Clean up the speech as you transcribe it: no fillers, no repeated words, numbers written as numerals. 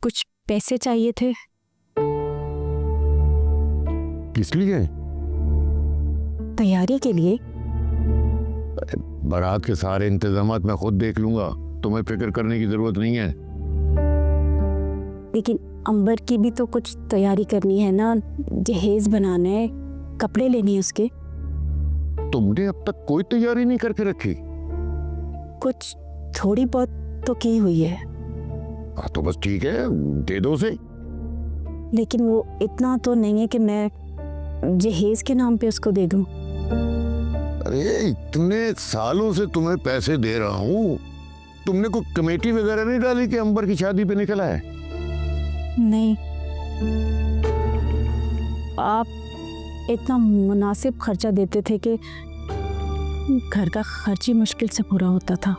कुछ पैसे चाहिए थे। किस लिए? तैयारी के लिए। बारात के सारे इंतजामात मैं खुद देख लूंगा, तुम्हें फिक्र करने की जरूरत नहीं है। लेकिन अंबर की भी तो कुछ तैयारी करनी है ना, जहेज बनाना है, कपड़े लेने हैं उसके। तुमने अब तक कोई तैयारी नहीं करके रखी? कुछ थोड़ी बहुत तो की हुई है। हाँ तो बस ठीक है, दे दो उसे। लेकिन वो इतना तो नहीं है कि मैं जहेज के नाम पे उसको दे दूं। अरे इतने सालों से तुम्हें पैसे दे रहा हूँ, तुमने कोई कमेटी वगैरह नहीं डाली कि अंबर की शादी पे निकला है? नहीं, आप इतना मुनासिब खर्चा देते थे कि घर का खर्च ही मुश्किल से पूरा होता था।